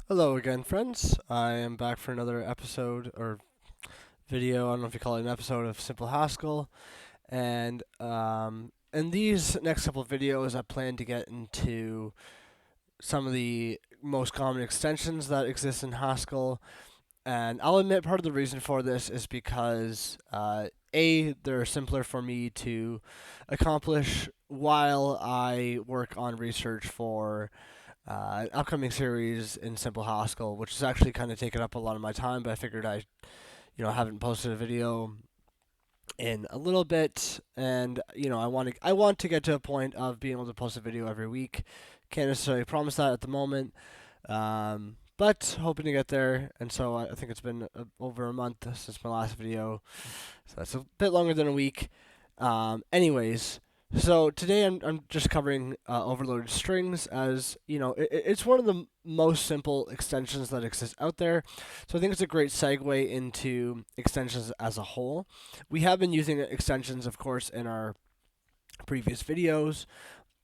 Hello again, friends. I am back for another episode or video. I don't know if you call it an episode of Simple Haskell. And in these next couple of videos, I plan to get into some of the most common extensions that exist in Haskell. And I'll admit part of the reason for this is because they're simpler for me to accomplish while I work on research for an upcoming series in Simple Haskell, which has actually kind of taken up a lot of my time. But I figured I haven't posted a video in a little bit, and I want to get to a point of being able to post a video every week. Can't necessarily promise that at the moment, but hoping to get there. And so I think it's been over a month since my last video, so that's a bit longer than a week. Anyways, so today I'm just covering overloaded strings, as it's one of the most simple extensions that exists out there. So I think it's a great segue into extensions as a whole. We have been using extensions, of course, in our previous videos,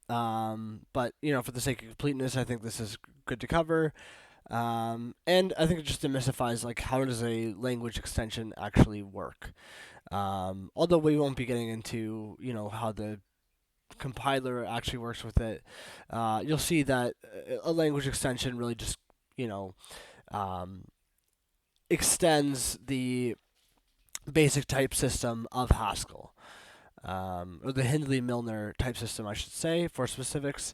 but for the sake of completeness, I think this is good to cover. And I think it just demystifies like how does a language extension actually work. Although we won't be getting into how the compiler actually works with it, you'll see that a language extension really just you know um, extends the basic type system of Haskell. Or the Hindley-Milner type system, I should say, for specifics.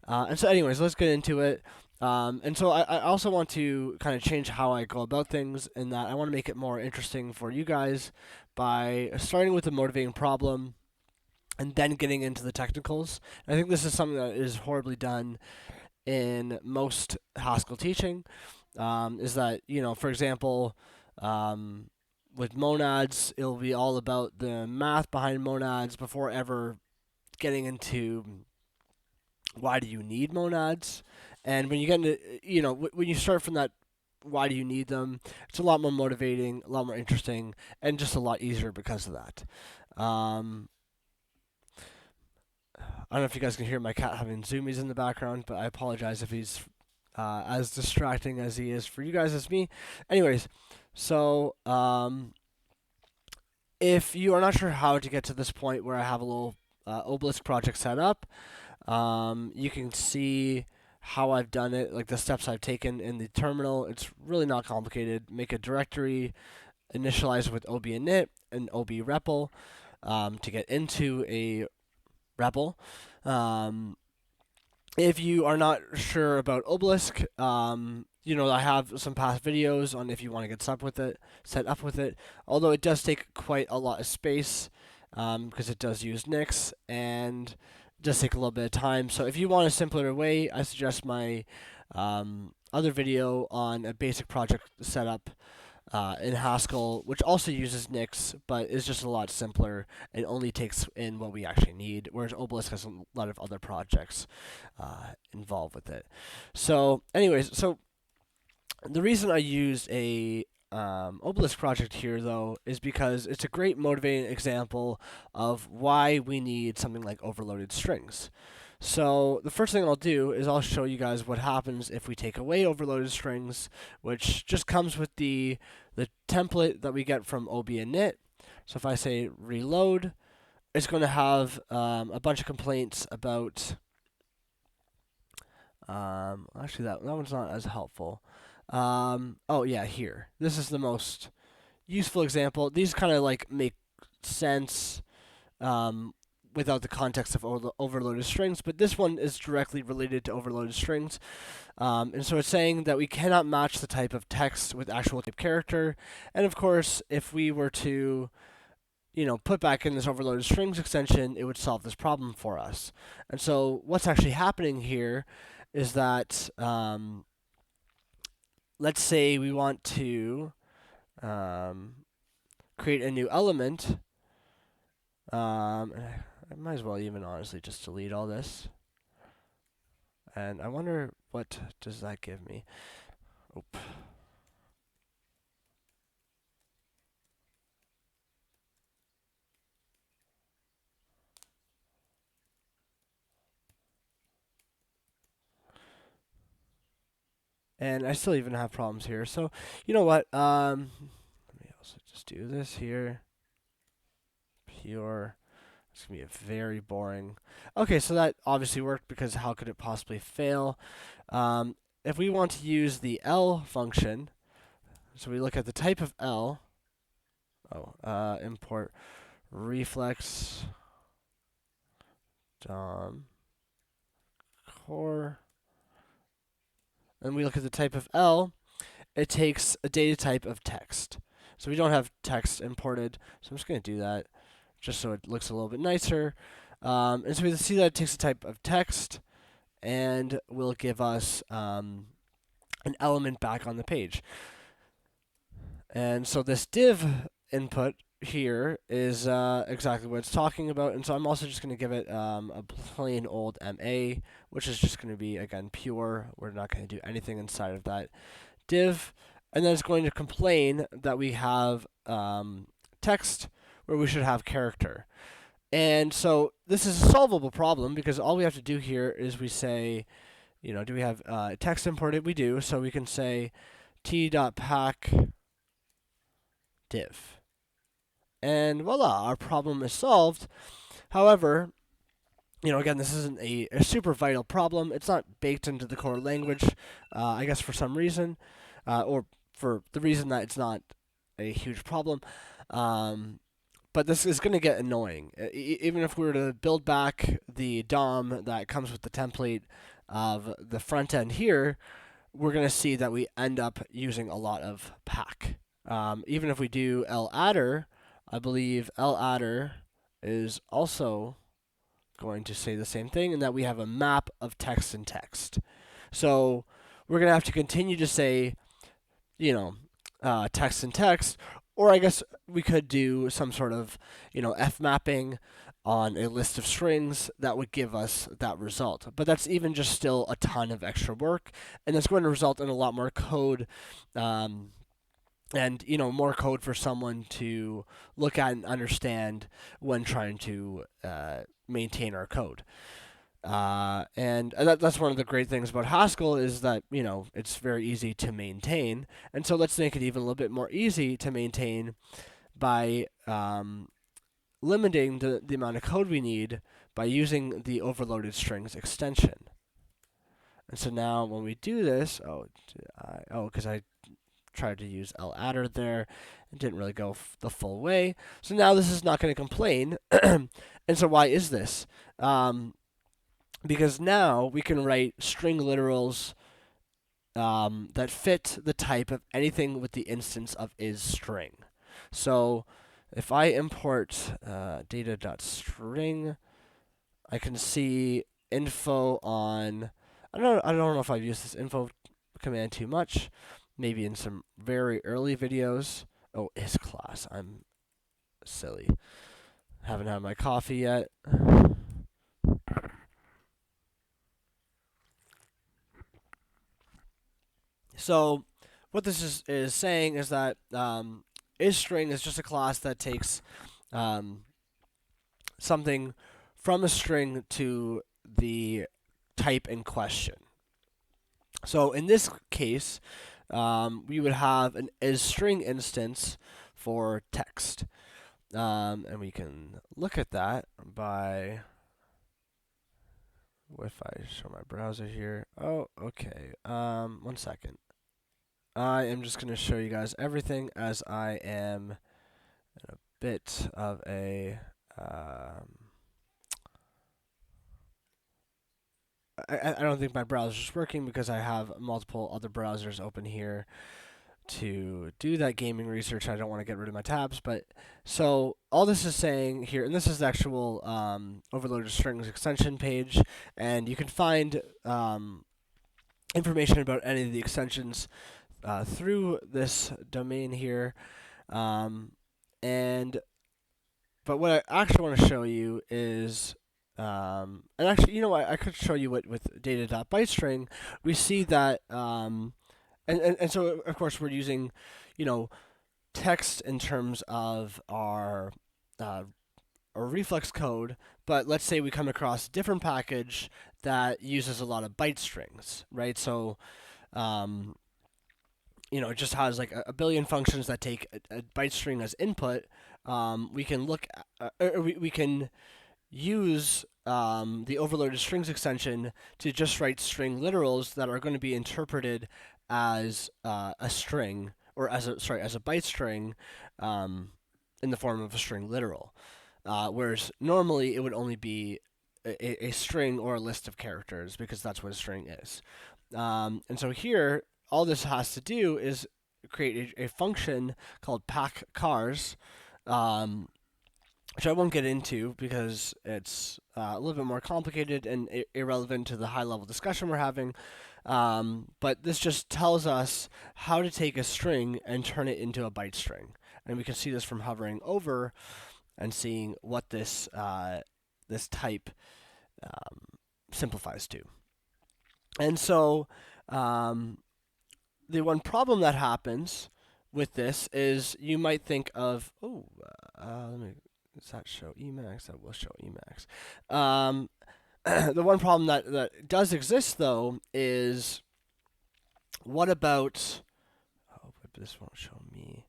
And so, anyways, let's get into it. And so, I also want to kind of change how I go about things, in that I want to make it more interesting for you guys by starting with a motivating problem and then getting into the technicals. I think this is something that is horribly done in most Haskell teaching. Is that for example, with monads, it'll be all about the math behind monads before ever getting into why do you need monads. And when you get into when you start from that why do you need them, it's a lot more motivating, a lot more interesting, and just a lot easier because of that. Um, I don't know if you guys can hear my cat having zoomies in the background, but I apologize if he's as distracting as he is for you guys as me. Anyways, so if you are not sure how to get to this point where I have a little obelisk project set up, you can see how I've done it, like the steps I've taken in the terminal. It's really not complicated. Make a directory, initialize with ob init and ob REPL to get into a REPL. If you are not sure about Obelisk, I have some past videos on if you want to get set up with it. Although it does take quite a lot of space, because it does use Nix and it does take a little bit of time. So if you want a simpler way, I suggest my other video on a basic project setup in Haskell, which also uses Nix, but is just a lot simpler and only takes in what we actually need, whereas Obelisk has a lot of other projects involved with it. So, anyways, the reason I used a Obelisk project here, though, is because it's a great motivating example of why we need something like overloaded strings. So the first thing I'll do is I'll show you guys what happens if we take away overloaded strings, which just comes with the template that we get from ob init. So if I say reload, it's going to have a bunch of complaints about. Actually, that one's not as helpful. Oh yeah, here. This is the most useful example. These kind of like make sense without the context of overloaded strings, but this one is directly related to overloaded strings. And so it's saying that we cannot match the type of text with actual type character. And of course, if we were to put back in this overloaded strings extension, it would solve this problem for us. And so what's actually happening here is that let's say we want to create a new element. I might as well even honestly just delete all this. And I wonder what does that give me. Oop. And I still even have problems here. So you know what? Let me also just do this here. Pure. It's going to be a very boring. Okay, so that obviously worked because how could it possibly fail? If we want to use the L function, so we look at the type of L. Import reflex DOM core. And we look at the type of L. It takes a data type of text. So we don't have text imported, so I'm just going to do that just so it looks a little bit nicer. And so we see that it takes a type of text and will give us an element back on the page. And so this div input here is exactly what it's talking about. And so I'm also just going to give it a plain old MA, which is just going to be, again, pure. We're not going to do anything inside of that div. And then it's going to complain that we have text where we should have character. And so this is a solvable problem because all we have to do here is we say, do we have text imported? We do. So we can say t.pack div. And voila, our problem is solved. However, again, this isn't a super vital problem. It's not baked into the core language, I guess for some reason, or for the reason that it's not a huge problem. But this is going to get annoying. Even if we were to build back the DOM that comes with the template of the front end here, we're going to see that we end up using a lot of pack. Even if we do ladder, I believe ladder is also going to say the same thing, and that we have a map of text and text. So we're going to have to continue to say, text and text, or I guess we could do some sort of, F mapping on a list of strings that would give us that result. But that's even just still a ton of extra work, and it's going to result in a lot more code, and more code for someone to look at and understand when trying to maintain our code. And that's one of the great things about Haskell is that, it's very easy to maintain. And so let's make it even a little bit more easy to maintain by limiting the amount of code we need by using the OverloadedStrings extension. And so now when we do this, because I tried to use ladder there, it didn't really go the full way. So now this is not going to complain. And so why is this? Because now we can write string literals that fit the type of anything with the instance of isString. So if I import data.string, I can see info on. I don't know if I've used this info command too much. Maybe in some very early videos. Oh, isClass. I'm silly. Haven't had my coffee yet. So what this is saying is that isString is just a class that takes something from a string to the type in question. So in this case, we would have an isString instance for text. And we can look at that by, if I show my browser here. Oh, okay. 1 second. I am just going to show you guys everything as I am in a bit of a I don't think my browser is working because I have multiple other browsers open here to do that gaming research. I don't want to get rid of my tabs, but so all this is saying here, and this is the actual OverloadedStrings extension page, and you can find information about any of the extensions through this domain here, but what I actually want to show you is, and actually, I could show you what with data.ByteString, we see that, and so of course we're using, text in terms of our reflex code, but let's say we come across a different package that uses a lot of byte strings, right? So it just has like a billion functions that take a byte string as input. We can look at, or we can use the overloaded strings extension to just write string literals that are going to be interpreted as a string, or as a byte string, in the form of a string literal. Whereas normally it would only be a string or a list of characters, because that's what a string is. And so here, all this has to do is create a function called pack cars, which I won't get into because it's a little bit more complicated and irrelevant to the high level discussion we're having. But this just tells us how to take a string and turn it into a byte string. And we can see this from hovering over and seeing what this type simplifies to. And so the one problem that happens with this is you might think of, does that show Emacs? That will show Emacs. The one problem that does exist, though, is what about... Oh, but this won't show me.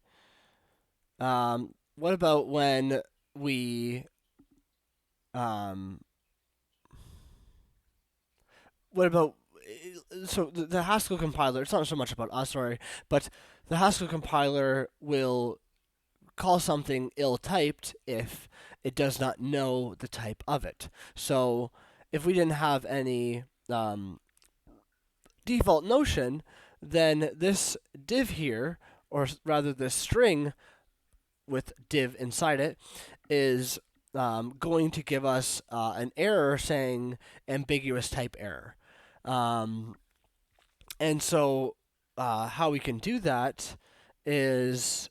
What about when we... what about... So the Haskell compiler, it's not so much about us, sorry, but the Haskell compiler will call something ill-typed if it does not know the type of it. So if we didn't have any default notion, then this div here, or rather this string with div inside it, is going to give us an error saying ambiguous type error. And so how we can do that is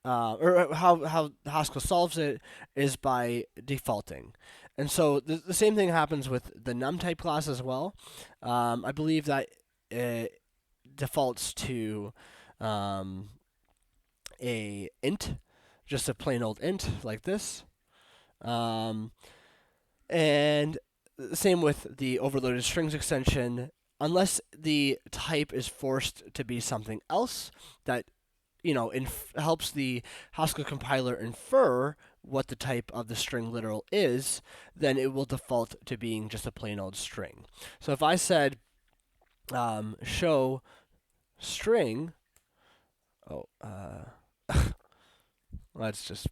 or how Haskell solves it is by defaulting. And so the same thing happens with the num type class as well. I believe that it defaults to a int, just a plain old int like this. And same with the overloaded strings extension. Unless the type is forced to be something else that helps the Haskell compiler infer what the type of the string literal is, then it will default to being just a plain old string. So if I said show string, let's just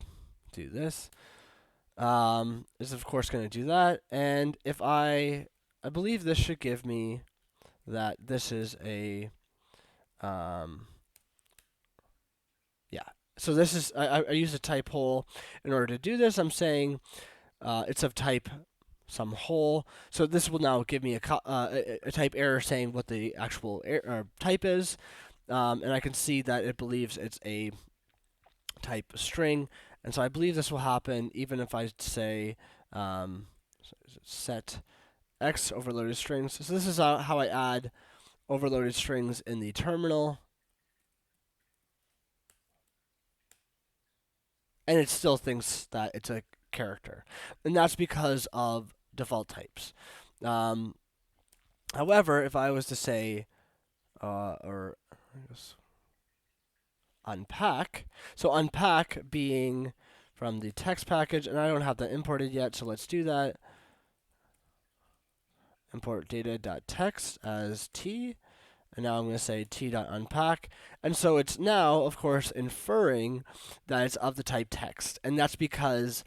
do this. Is of course going to do that, and if I believe this should give me that this is a So this is, I use a type hole in order to do this. I'm saying it's of type some hole. So this will now give me a type error saying what the actual type is. And I can see that it believes it's a type string. And so I believe this will happen even if I say set x overloaded strings. So this is how I add overloaded strings in the terminal. And it still thinks that it's a character. And that's because of default types. However, if I was to say, unpack, so unpack being from the text package, and I don't have that imported yet, so let's do that. Import data.text as t, and now I'm going to say t.unpack. And so it's now, of course, inferring that it's of the type text. And that's because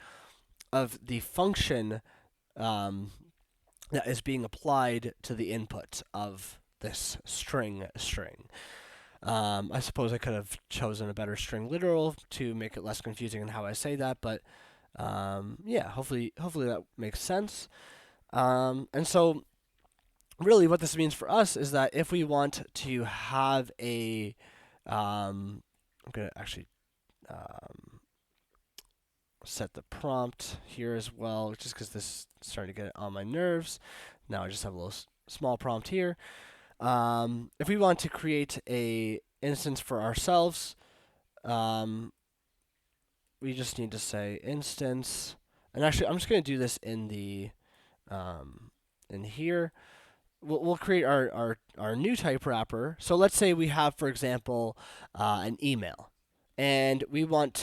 of the function that is being applied to the input of this string. I suppose I could have chosen a better string literal to make it less confusing in how I say that, but yeah, hopefully that makes sense. And so really what this means for us is that if we want to have a, I'm going to actually set the prompt here as well, just because this is starting to get on my nerves. Now I just have a little small prompt here. If we want to create a instance for ourselves, we just need to say instance. And actually, I'm just going to do this in the in here. we'll create our new type wrapper. So let's say we have, for example, an email, and we don't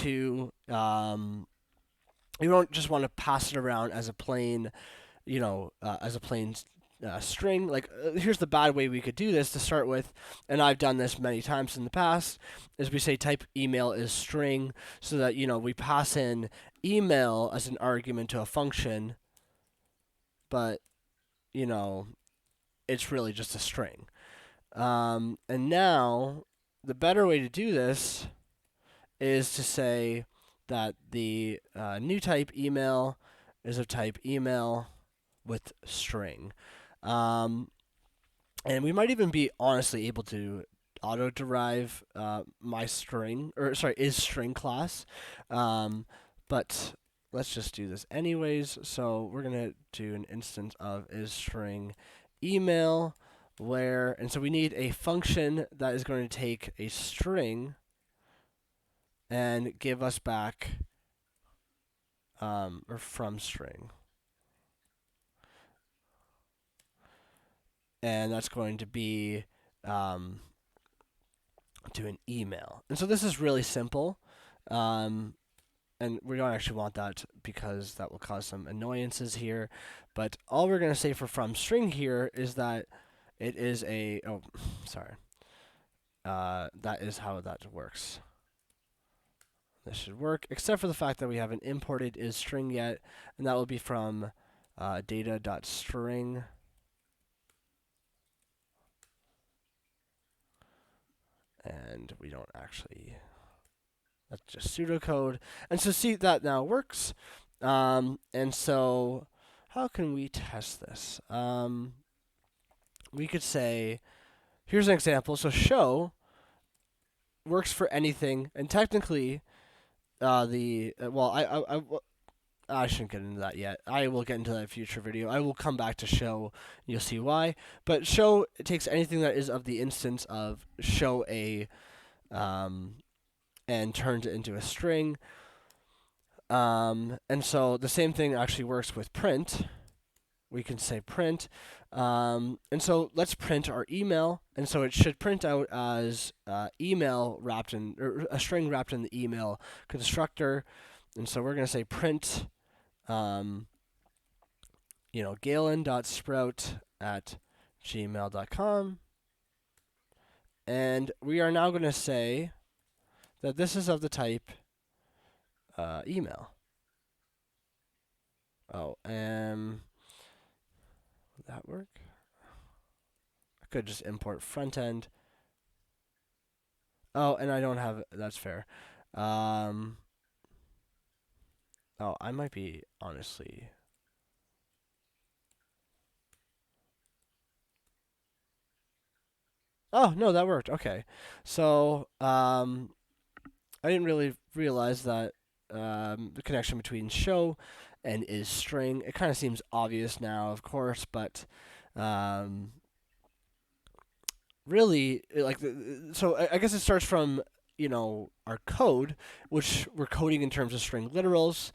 just want to pass it around as a plain, string. Like, here's the bad way we could do this to start with, and I've done this many times in the past, is we say type email is string, so that, we pass in email as an argument to a function, but, it's really just a string. And now, the better way to do this is to say that the new type email is of type email with string. And we might even be honestly able to auto derive my string, or sorry, is string class. But let's just do this anyways. So we're going to do an instance of is string email and so we need a function that is going to take a string and give us back, or from string. And that's going to be to an email. And so this is really simple. And we don't actually want that because that will cause some annoyances here. But all we're going to say for from string here is that it is that is how that works. This should work, except for the fact that we haven't imported is string yet, and that will be from data.string. And we don't actually, that's just pseudocode. And so see, that now works. And so how can we test this? We could say, here's an example. So show works for anything, and technically, I shouldn't get into that yet. I will get into that in a future video. I will come back to show. You'll see why. But show takes anything that is of the instance of show a, and turns it into a string. And so the same thing actually works with print. We can say print. And so let's print our email. And so it should print out as email wrapped in, or a string wrapped in the email constructor. And so we're going to say print, galen.sprout@gmail.com. And we are now going to say that this is of the type email. Would that work? I could just import front end. Oh, and I don't have, that's fair. I might be, honestly. Oh, no, that worked. Okay. So, I didn't really realize that the connection between show and is string. It kind of seems obvious now, of course, but really, so I guess it starts from, our code, which we're coding in terms of string literals.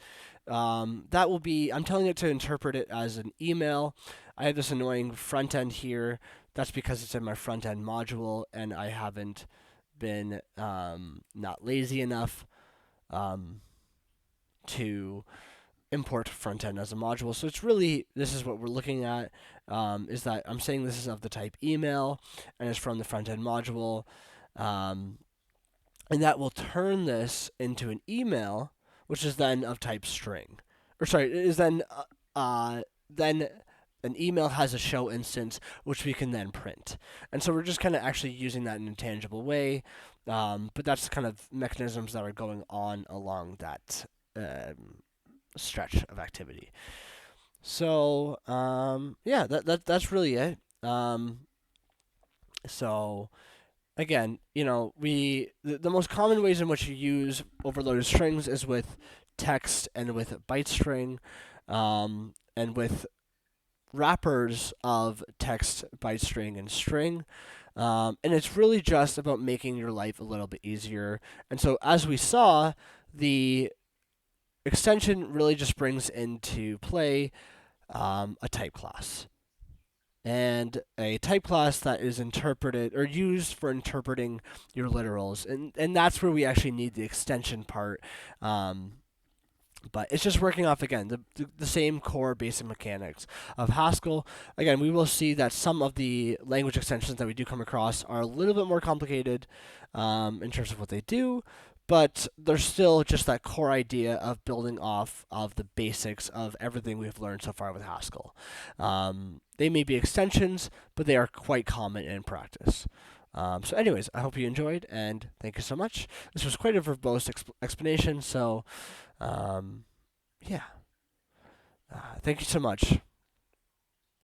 That will be, I'm telling it to interpret it as an email. I have this annoying front end here. That's because it's in my front end module, and I haven't been not lazy enough to import front end as a module. So it's really, this is what we're looking at, is that I'm saying this is of the type email, and it's from the front end module. And that will turn this into an email, which is then of type string. Or sorry, is then an email has a show instance, which we can then print. And so we're just kind of actually using that in a tangible way. But that's kind of mechanisms that are going on along that stretch of activity. So that's really it. So again, the most common ways in which you use overloaded strings is with text and with ByteString, and with wrappers of text, ByteString, and string. And it's really just about making your life a little bit easier. And so as we saw, the extension really just brings into play a type class. and a type class that is interpreted or used for interpreting your literals, and that's where we actually need the extension part. But it's just working off, again, the same core basic mechanics of Haskell. Again, we will see that some of the language extensions that we do come across are a little bit more complicated in terms of what they do, but they're still just that core idea of building off of the basics of everything we've learned so far with Haskell. They may be extensions, but they are quite common in practice. So anyways, I hope you enjoyed, and thank you so much. This was quite a verbose explanation, so yeah. Thank you so much.